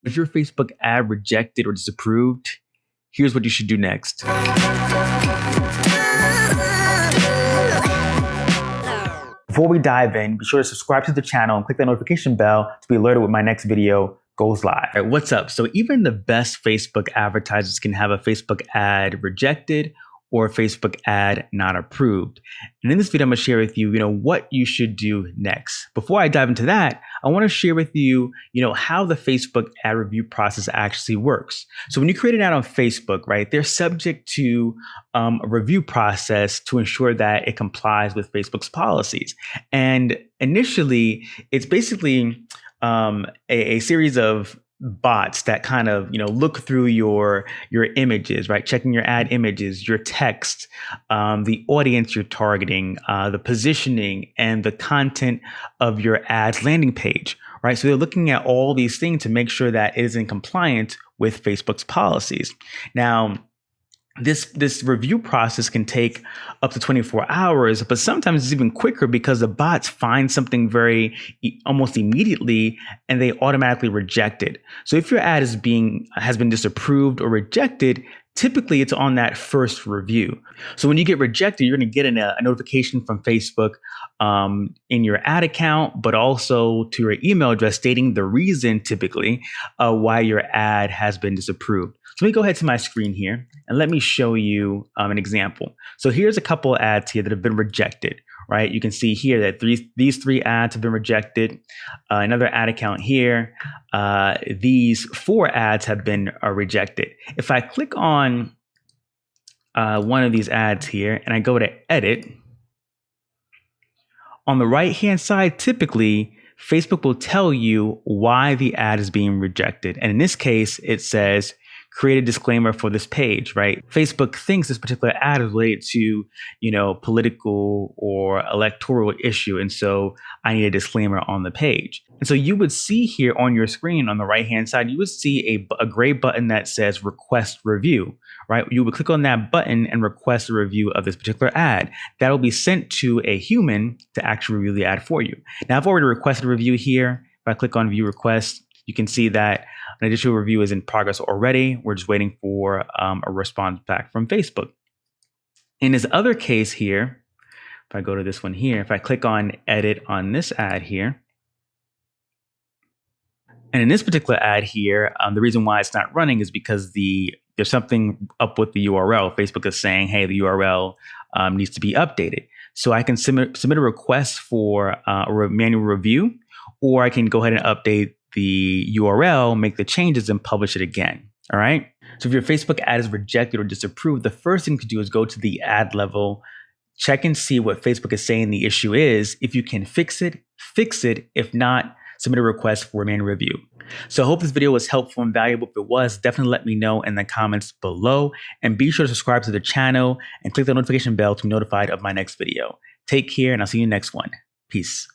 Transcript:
If your Facebook ad rejected or disapproved, here's what you should do next. Before we dive in, be sure to subscribe to the channel and click that notification bell to be alerted when my next video goes live. All right, what's up? So even the best Facebook advertisers can have a Facebook ad rejected or a Facebook ad not approved. And in this video, I'm gonna share with you, what you should do next. Before I dive into that, I wanna share with you, how the Facebook ad review process actually works. So when you create an ad on Facebook, right, they're subject to a review process to ensure that it complies with Facebook's policies. And initially, it's basically a series of bots that kind of look through your images, right? Checking your ad images, your text, the audience you're targeting, the positioning, and the content of your ad's landing page, right? So they're looking at all these things to make sure that it is in compliance with Facebook's policies. Now, this review process can take up to 24 hours, but sometimes it's even quicker because the bots find something almost immediately and they automatically reject it. So if your ad has been disapproved or rejected, typically it's on that first review. So when you get rejected, you're going to get a notification from Facebook in your ad account, but also to your email address stating the reason typically why your ad has been disapproved. So let me go ahead to my screen here and let me show you an example. So here's a couple of ads here that have been rejected, right? You can see here that these three ads have been rejected. Another ad account here, these 4 ads have been rejected. If I click on one of these ads here and I go to edit, on the right-hand side, typically, Facebook will tell you why the ad is being rejected. And in this case, it says, create a disclaimer for this page, right? Facebook thinks this particular ad is related to, political or electoral issue. And so I need a disclaimer on the page. And so you would see here on your screen on the right-hand side, you would see a gray button that says request review, right? You would click on that button and request a review of this particular ad. That'll be sent to a human to actually review the ad for you. Now, I've already requested a review here. If I click on view request, you can see that an additional review is in progress already. We're just waiting for a response back from Facebook. In this other case here, if I go to this one here, if I click on edit on this ad here, and in this particular ad here, the reason why it's not running is because there's something up with the URL. Facebook is saying, hey, the URL needs to be updated. So I can submit a request for a manual review, or I can go ahead and update the URL, make the changes, and publish it again. All right. So if your Facebook ad is rejected or disapproved, the first thing to do is go to the ad level, check and see what Facebook is saying the issue is. If you can fix it, fix it. If not, submit a request for a manual review. So I hope this video was helpful and valuable. If it was, definitely let me know in the comments below. And be sure to subscribe to the channel and click the notification bell to be notified of my next video. Take care, and I'll see you in the next one. Peace.